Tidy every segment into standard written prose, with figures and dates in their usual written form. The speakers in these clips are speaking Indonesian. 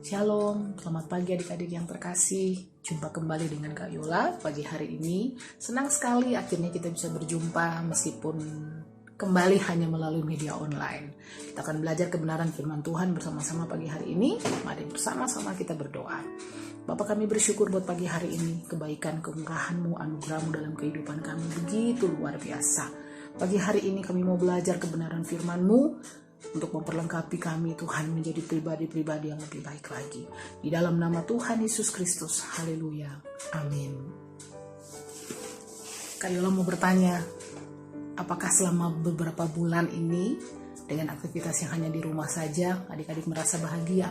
Shalom, selamat pagi adik-adik yang terkasih. Jumpa kembali dengan Kak Yola pagi hari ini. Senang sekali akhirnya kita bisa berjumpa meskipun kembali hanya melalui media online. Kita akan belajar kebenaran firman Tuhan bersama-sama pagi hari ini. Mari bersama-sama kita berdoa. Bapa, kami bersyukur buat pagi hari ini. Kebaikan, kemurahan-Mu, anugerah-Mu dalam kehidupan kami begitu luar biasa. Pagi hari ini kami mau belajar kebenaran firman-Mu untuk memperlengkapi kami, Tuhan, menjadi pribadi-pribadi yang lebih baik lagi. Di dalam nama Tuhan Yesus Kristus, haleluya, amin. Kak Yola mau bertanya, apakah selama beberapa bulan ini dengan aktivitas yang hanya di rumah saja, adik-adik merasa bahagia?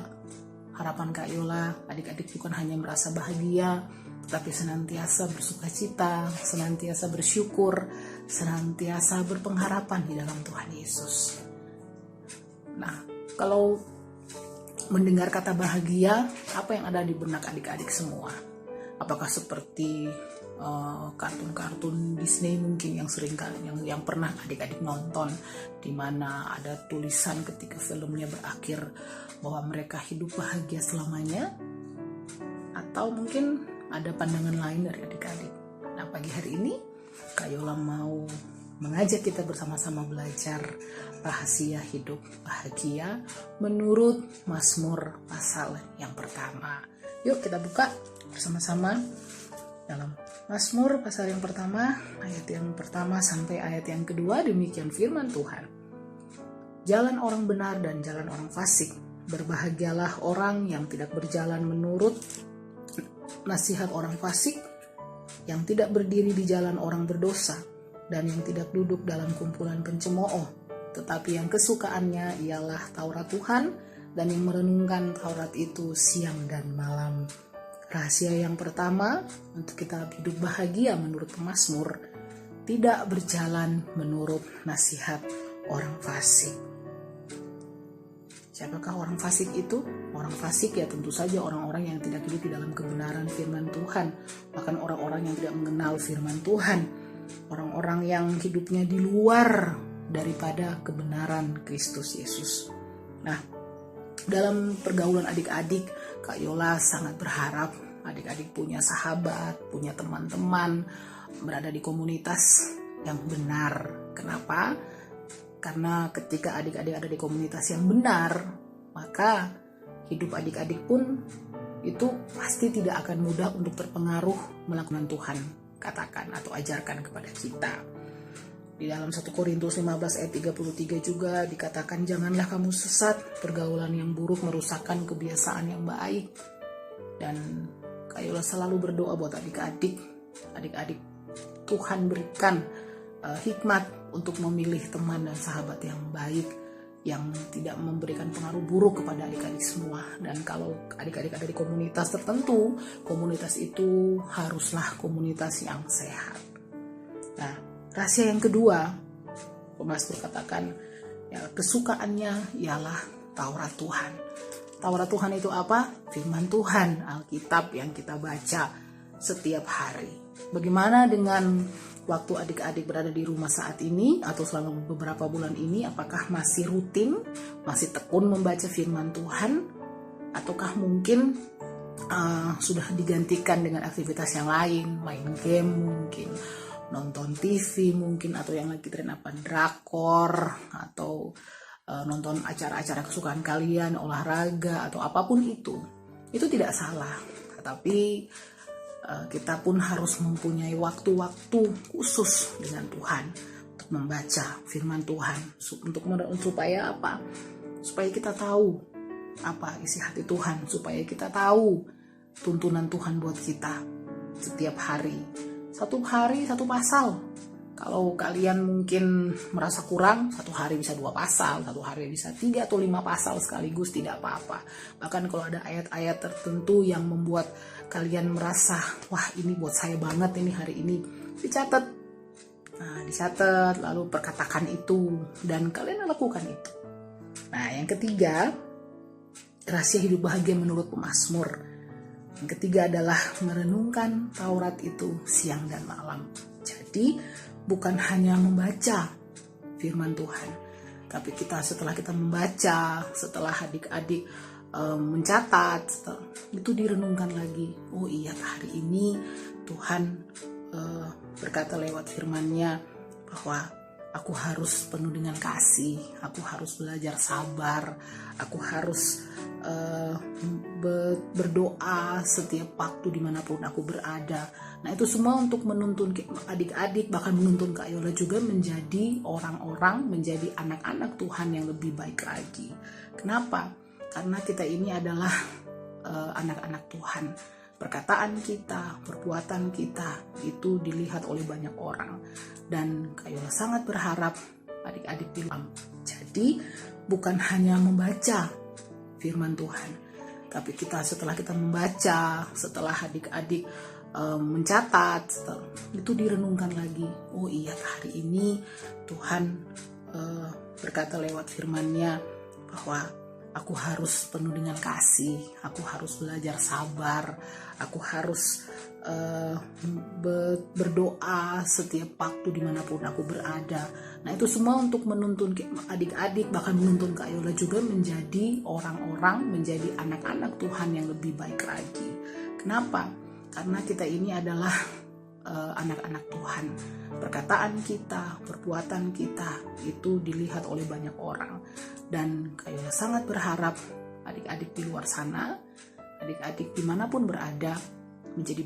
Harapan Kak Yola, adik-adik bukan hanya merasa bahagia, tetapi senantiasa bersukacita, senantiasa bersyukur, senantiasa berpengharapan di dalam Tuhan Yesus. Nah, kalau mendengar kata bahagia, apa yang ada di benak adik-adik semua? Apakah seperti kartun-kartun Disney mungkin yang sering yang pernah adik-adik nonton, di mana ada tulisan ketika filmnya berakhir bahwa mereka hidup bahagia selamanya? Atau mungkin ada pandangan lain dari adik-adik? Nah, pagi hari ini Kak Yola mau mengajak kita bersama-sama belajar rahasia hidup bahagia menurut Mazmur pasal yang pertama. Yuk kita buka bersama-sama dalam Mazmur pasal yang pertama, ayat yang pertama sampai ayat yang kedua. Demikian firman Tuhan. Jalan orang benar dan jalan orang fasik. Berbahagialah orang yang tidak berjalan menurut nasihat orang fasik, yang tidak berdiri di jalan orang berdosa, dan yang tidak duduk dalam kumpulan pencemooh, tetapi yang kesukaannya ialah Taurat Tuhan, dan yang merenungkan Taurat itu siang dan malam. Rahasia yang pertama untuk kita hidup bahagia menurut pemazmur, tidak berjalan menurut nasihat orang fasik. Siapakah orang fasik itu? Orang fasik ya tentu saja orang-orang yang tidak hidup di dalam kebenaran firman Tuhan, bahkan orang-orang yang tidak mengenal firman Tuhan, orang-orang yang hidupnya di luar daripada kebenaran Kristus Yesus. Nah, dalam pergaulan adik-adik, Kak Yola sangat berharap adik-adik punya sahabat, punya teman-teman, berada di komunitas yang benar. Kenapa? Karena ketika adik-adik ada di komunitas yang benar, maka hidup adik-adik pun itu pasti tidak akan mudah untuk terpengaruh melakukan Tuhan katakan atau ajarkan kepada kita. Di dalam 1 Korintus 15 ayat 33 juga dikatakan, janganlah kamu sesat, pergaulan yang buruk merusakkan kebiasaan yang baik. Dan Kak Yola selalu berdoa buat adik-adik Tuhan berikan hikmat untuk memilih teman dan sahabat yang baik, yang tidak memberikan pengaruh buruk kepada adik-adik semua. Dan kalau adik-adik ada di komunitas tertentu, komunitas itu haruslah komunitas yang sehat. Nah, rahasia yang kedua, pemazmur katakan, ya, kesukaannya ialah Taurat Tuhan. Taurat Tuhan itu apa? Firman Tuhan, Alkitab yang kita baca setiap hari. Bagaimana dengan waktu adik-adik berada di rumah saat ini atau selama beberapa bulan ini? Apakah masih rutin, masih tekun membaca firman Tuhan? Ataukah mungkin sudah digantikan dengan aktivitas yang lain, main game mungkin, nonton TV mungkin, atau yang lagi tren apa, drakor, atau nonton acara-acara kesukaan kalian, olahraga, atau apapun itu tidak salah. Tetapi kita pun harus mempunyai waktu-waktu khusus dengan Tuhan untuk membaca firman Tuhan, supaya apa? Supaya kita tahu apa isi hati Tuhan, supaya kita tahu tuntunan Tuhan buat kita setiap hari. Satu hari satu pasal. Kalau kalian mungkin merasa kurang, satu hari bisa 2 pasal, satu hari bisa 3 atau 5 pasal sekaligus, tidak apa-apa. Bahkan kalau ada ayat-ayat tertentu yang membuat kalian merasa, wah ini buat saya banget ini hari ini, dicatat. Nah, dicatat, lalu perkatakan itu, dan kalian lakukan itu. Nah, yang ketiga, rahasia hidup bahagia menurut pemazmur. Yang ketiga adalah merenungkan Taurat itu siang dan malam. Jadi bukan hanya membaca firman Tuhan, tapi setelah kita membaca, setelah adik-adik mencatat, itu direnungkan lagi. Oh iya, hari ini Tuhan berkata lewat firman-Nya bahwa aku harus penuh dengan kasih, aku harus belajar sabar, aku harus berdoa setiap waktu dimanapun aku berada. Nah, itu semua untuk menuntun adik-adik, bahkan menuntun Kak Yola juga menjadi orang-orang, menjadi anak-anak Tuhan yang lebih baik lagi. Kenapa? Karena kita ini adalah anak-anak Tuhan. Perkataan kita, perbuatan kita itu dilihat oleh banyak orang. Dan Kak Yola sangat berharap adik-adik bilang, jadi bukan hanya membaca firman Tuhan, tapi setelah kita membaca, setelah adik-adik mencatat, itu direnungkan lagi. Oh iya, hari ini Tuhan berkata lewat firman-Nya bahwa aku harus penuh dengan kasih, aku harus belajar sabar, aku harus berdoa setiap waktu dimanapun aku berada. Nah, itu semua untuk menuntun adik-adik, bahkan menuntun Kak Yola juga menjadi orang-orang, menjadi anak-anak Tuhan yang lebih baik lagi. Kenapa? Karena kita ini adalah anak-anak Tuhan. Perkataan kita, perbuatan kita itu dilihat oleh banyak orang. Dan Kak Yola sangat berharap adik-adik di luar sana, adik-adik dimanapun berada, menjadi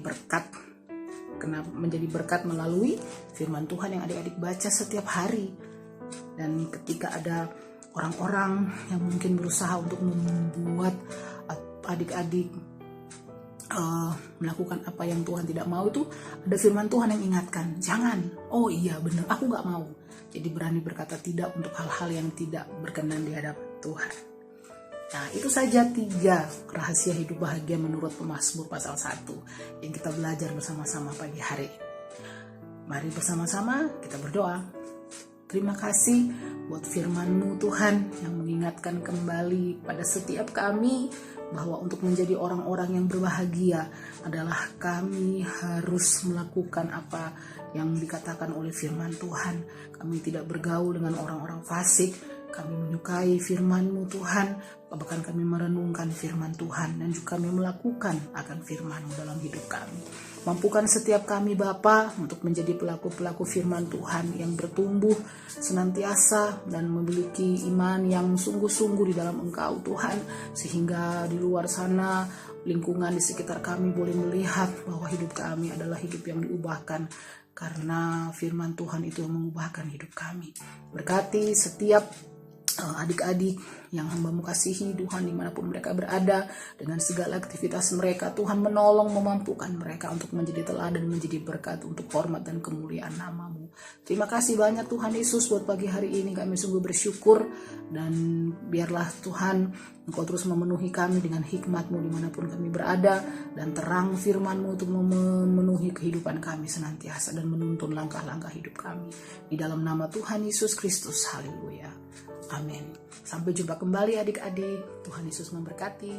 berkat melalui firman Tuhan yang adik-adik baca setiap hari. Dan ketika ada orang-orang yang mungkin berusaha untuk membuat adik-adik melakukan apa yang Tuhan tidak mau, itu ada firman Tuhan yang ingatkan, jangan, oh iya benar, aku gak mau. Jadi berani berkata tidak untuk hal-hal yang tidak berkenan di hadapan Tuhan. Nah, itu saja 3 rahasia hidup bahagia menurut Pemazmur pasal 1 yang kita belajar bersama-sama pagi hari ini. Mari bersama-sama kita berdoa. Terima kasih buat firman-Mu Tuhan yang mengingatkan kembali pada setiap kami bahwa untuk menjadi orang-orang yang berbahagia adalah kami harus melakukan apa yang dikatakan oleh firman Tuhan. Kami tidak bergaul dengan orang-orang fasik. Kami menyukai firman-Mu Tuhan, bahkan kami merenungkan firman Tuhan dan juga kami melakukan akan firman-Mu dalam hidup kami. Mampukan setiap kami Bapa untuk menjadi pelaku-pelaku firman Tuhan yang bertumbuh senantiasa dan memiliki iman yang sungguh-sungguh di dalam Engkau Tuhan, sehingga di luar sana lingkungan di sekitar kami boleh melihat bahwa hidup kami adalah hidup yang diubahkan karena firman Tuhan itu mengubahkan hidup kami. Berkati setiap adik-adik yang Hamba-Mu kasihi Tuhan dimanapun mereka berada, dengan segala aktivitas mereka Tuhan menolong memampukan mereka untuk menjadi teladan, menjadi berkat untuk hormat dan kemuliaan nama-Mu. Terima kasih banyak Tuhan Yesus buat pagi hari ini, kami sungguh bersyukur, dan biarlah Tuhan Engkau terus memenuhi kami dengan hikmat-Mu dimanapun kami berada, dan terang firman-Mu untuk memenuhi kehidupan kami senantiasa dan menuntun langkah-langkah hidup kami. Di dalam nama Tuhan Yesus Kristus, haleluya. Amin. Sampai jumpa kembali adik-adik. Tuhan Yesus memberkati.